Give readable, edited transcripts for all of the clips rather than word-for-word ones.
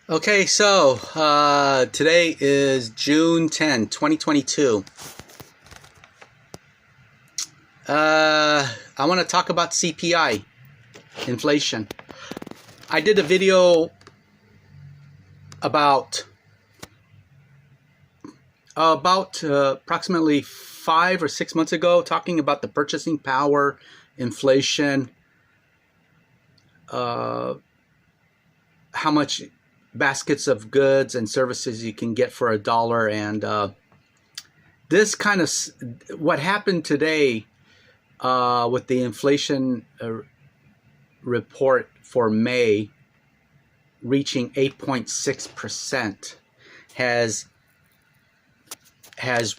Okay, so today is June 10, 2022. I want to talk about CPI, inflation. I did a video about approximately 5 or 6 months ago, talking about the purchasing power, inflation, how much baskets of goods and services you can get for $1, and this kind of what happened today with the inflation report for May reaching 8.6% has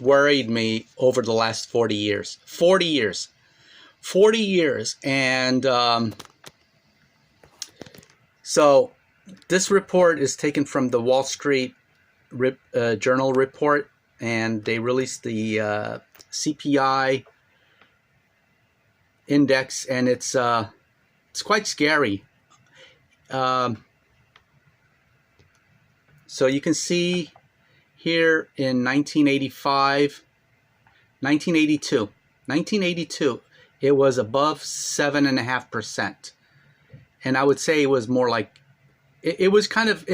worried me over the last 40 years. 40 years. And so this report is taken from the Wall Street Journal report, and they released the CPI index, and it's quite scary. So you can see here in 1982, it was above 7.5%, and I would say it was more like it was kind of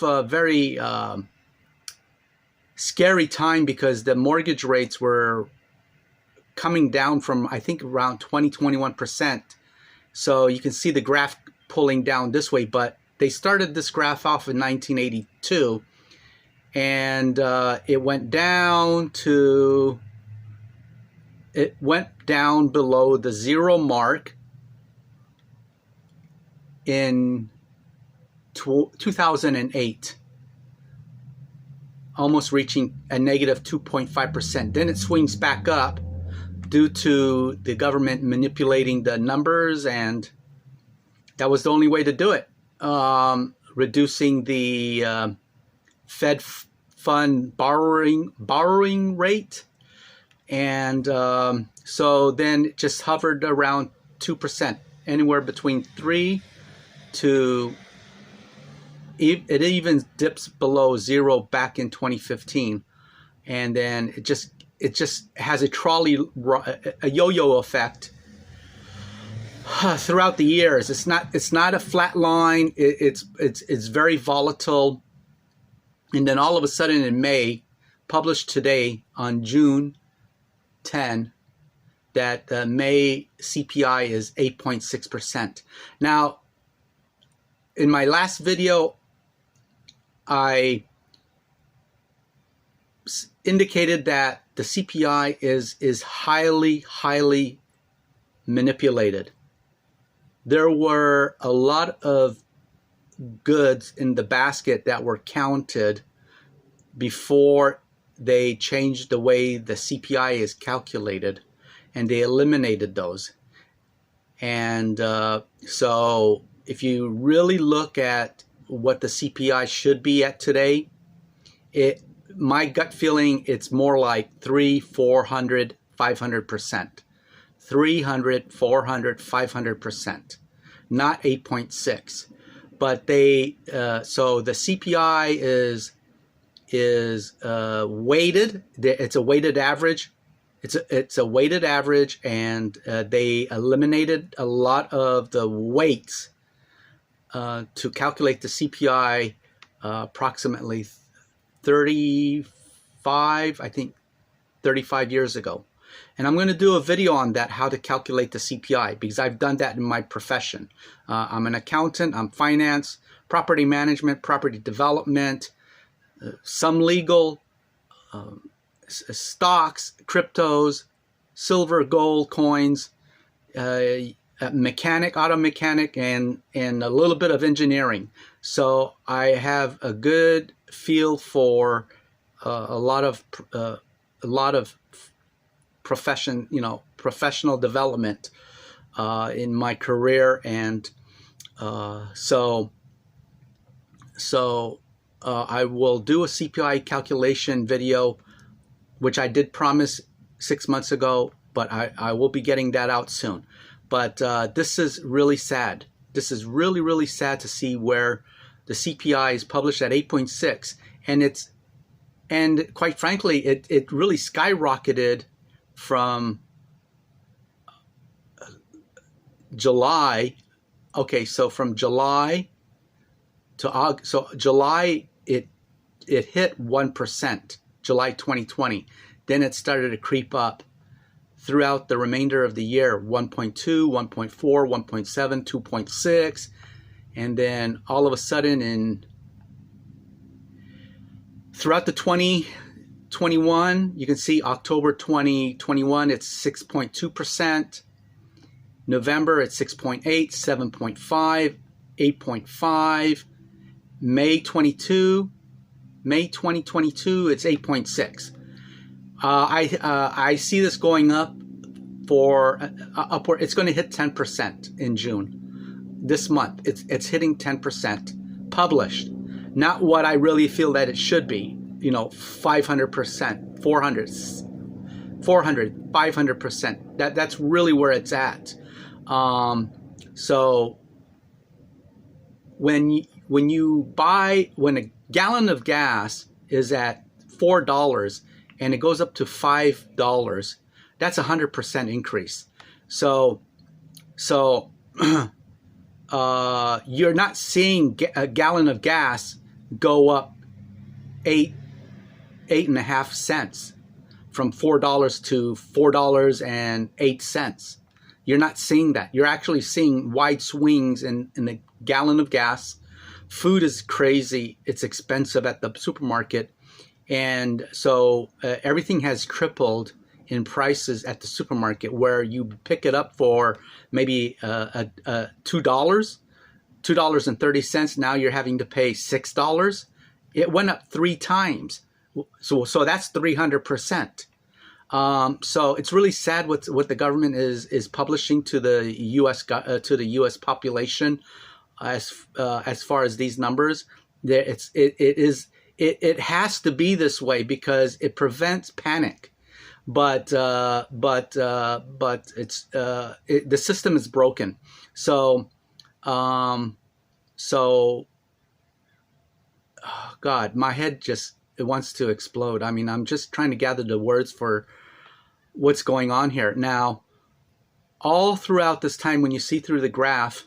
a very scary time, because the mortgage rates were coming down from, I think, around 21%. So you can see the graph pulling down this way, but they started this graph off in 1982, and it went down below the zero mark in 2008, almost reaching a negative 2.5%. Then it swings back up due to the government manipulating the numbers, and that was the only way to do it, reducing the Fed fund borrowing rate. And so then it just hovered around 2%, anywhere between 3 to, it even dips below zero back in 2015, and then it just has a yo-yo effect throughout the years. It's not a flat line. It's very volatile, and then all of a sudden in May, published today on June 10, that May CPI is 8.6%. Now, in my last video, I indicated that the CPI is highly manipulated. There were a lot of goods in the basket that were counted before they changed the way the CPI is calculated, and they eliminated those. And so if you really look at what the CPI should be at today, my gut feeling, it's more like 300, 400, 500%. 300, 400, 500%, not 8.6. But so the CPI is weighted. It's a weighted average. It's a weighted average, and they eliminated a lot of the weights to calculate the CPI approximately 35 years ago. And I'm going to do a video on that, how to calculate the CPI, because I've done that in my profession. I'm an accountant, I'm finance, property management, property development, some legal, stocks, cryptos, silver, gold, coins, mechanic, auto mechanic, and a little bit of engineering. So I have a good feel for a lot of professional development in my career, and so I will do a CPI calculation video, which I did promise 6 months ago, but I will be getting that out soon. But this is really sad. This is really, really sad to see where the CPI is published at 8.6, and quite frankly, it really skyrocketed from July. Okay, so from July to August, so July it hit 1%, July 2020. Then it started to creep up throughout the remainder of the year, 1.2, 1.4, 1.7, 2.6, and then all of a sudden throughout the 2021, you can see October 2021, it's 6.2%. November, it's 6.8, 7.5, 8.5. May 2022, it's 8.6. I see this going up for upward. It's going to hit 10% in June. This month, it's hitting 10% published. Not what I really feel that it should be. 500%, 400, 500%. That's really where it's at. So when a gallon of gas is at $4 and it goes up to $5, that's 100% increase. So you're not seeing a gallon of gas go up 8.5 cents from $4 to $4.08. You're not seeing that. You're actually seeing wide swings in the gallon of gas. Food is crazy. It's expensive at the supermarket. And so everything has tripled in prices at the supermarket, where you pick it up for maybe $2.30. Now you're having to pay $6. It went up 3 times. So that's 300%. So it's really sad what the government is publishing to the U.S. population as far as these numbers. It has to be this way because it prevents panic. But it's the system is broken. So oh God, my head it wants to explode. I mean, I'm just trying to gather the words for what's going on here. Now, all throughout this time, when you see through the graph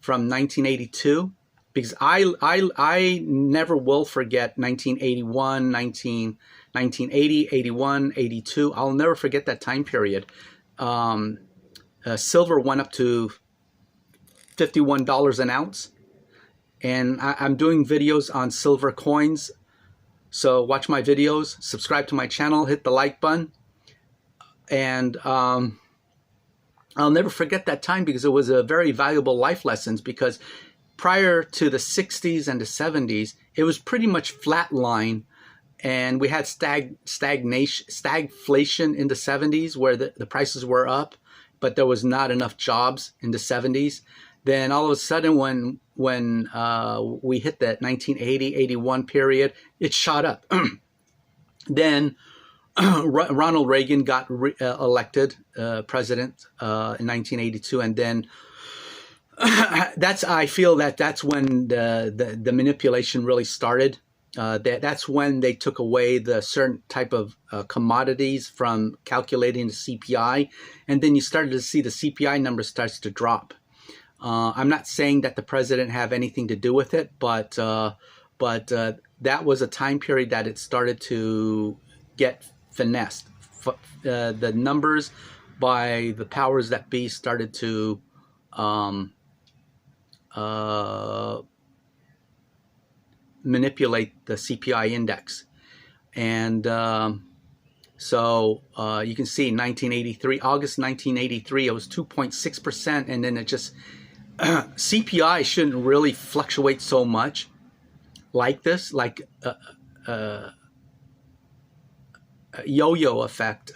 from 1982, because I never will forget 1981, 1980, 81, 82. I'll never forget that time period. Silver went up to $51 an ounce. And I'm doing videos on silver coins. So watch my videos, subscribe to my channel, hit the like button. And I'll never forget that time because it was a very valuable life lessons, because prior to the 60s and the 70s, it was pretty much flatline. And we had stagflation in the 70s, where the prices were up, but there was not enough jobs in the 70s. Then all of a sudden, when we hit that 1980-81 period, it shot up. Then Ronald Reagan got elected president in 1982, and then I feel that's when the manipulation really started. That's when they took away the certain type of commodities from calculating the CPI, and then you started to see the CPI number starts to drop. I'm not saying that the president have anything to do with it, but that was a time period that it started to get finessed. The numbers by the powers that be started to manipulate the CPI index. And so you can see 1983, August 1983, it was 2.6%, and then it just CPI shouldn't really fluctuate so much like this, like a yo-yo effect.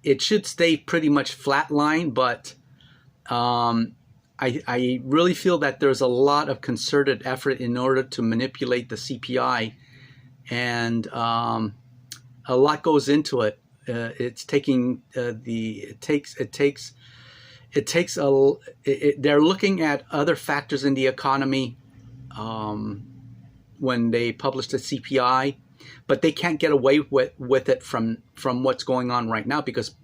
It should stay pretty much flatline, but I really feel that there's a lot of concerted effort in order to manipulate the CPI, and a lot goes into it. It's taking it takes a. They're looking at other factors in the economy when they publish the CPI, but they can't get away with it from what's going on right now because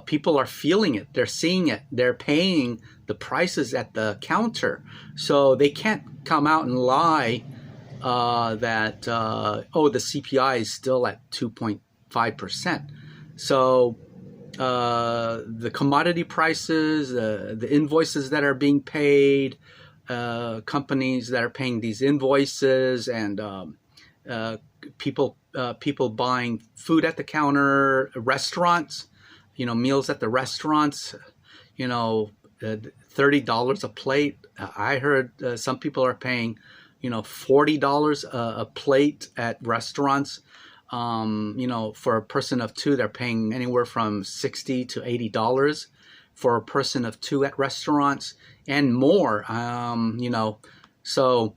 people are feeling it. They're seeing it. They're paying the prices at the counter, so they can't come out and lie that oh, the CPI is still at 2.5%. So the commodity prices, the invoices that are being paid, companies that are paying these invoices, and people buying food at the counter, restaurants, meals at the restaurants, $30 a plate. I heard some people are paying, $40 a plate at restaurants. For a person of two, they're paying anywhere from $60 to $80 for a person of two at restaurants and more. So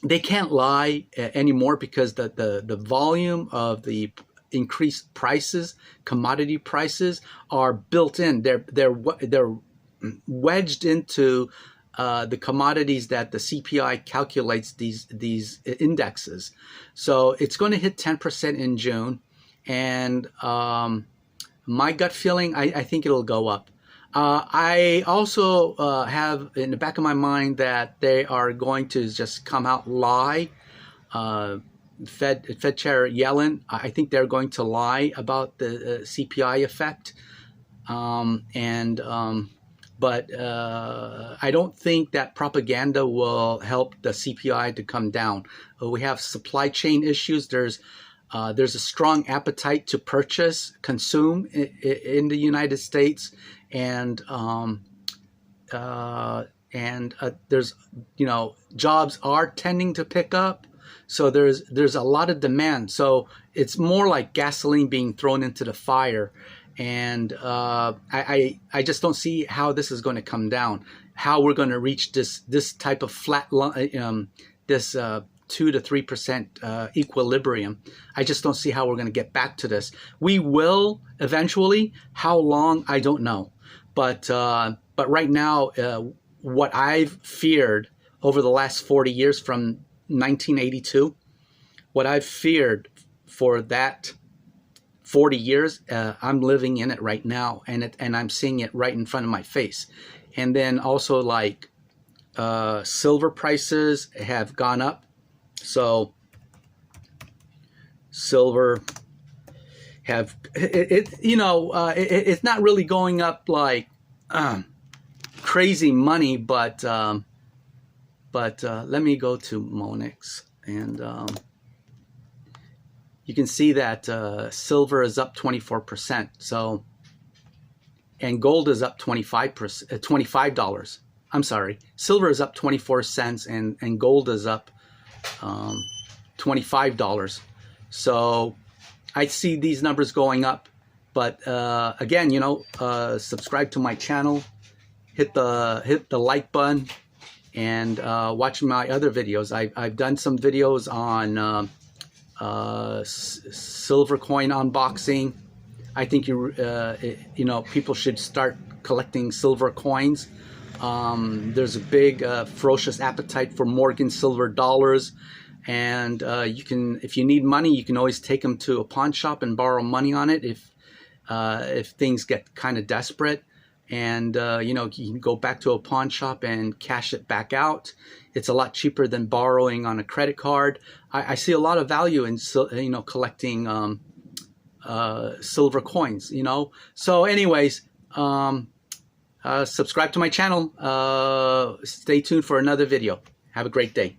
they can't lie anymore because the volume of the increased prices, commodity prices, are built in. They're wedged into the commodities that the CPI calculates these indexes. So it's going to hit 10% in June, and my gut feeling, I think it'll go up. I also have in the back of my mind that they are going to just come out lie. Fed Chair Yellen, I think they're going to lie about the CPI effect, but I don't think that propaganda will help the CPI to come down. We have supply chain issues. There's a strong appetite to purchase, consume in the United States, and there's jobs are tending to pick up. So there's a lot of demand. So it's more like gasoline being thrown into the fire. And I just don't see how this is going to come down, how we're going to reach this type of flat line, this 2 to 3% equilibrium. I just don't see how we're going to get back to this. We will eventually. How long, I don't know. But right now, what I've feared over the last 40 years from 1982, what I've feared for that 40 years, I'm living in it right now, and I'm seeing it right in front of my face. And then also, like, silver prices have gone up. So silver have it's not really going up like crazy money, but let me go to Monix, and you can see that silver is up 24%. So, and gold is up $25. I'm sorry, silver is up 24 cents, and gold is up $25. So I see these numbers going up. But again, subscribe to my channel, hit the like button, and watch my other videos. I've done some videos on silver coin unboxing. I think people should start collecting silver coins. There's a big ferocious appetite for Morgan silver dollars, and you can, if you need money, you can always take them to a pawn shop and borrow money on it if things get kind of desperate. And you can go back to a pawn shop and cash it back out. It's a lot cheaper than borrowing on a credit card. I see a lot of value in collecting silver coins. So anyways, subscribe to my channel. Stay tuned for another video. Have a great day.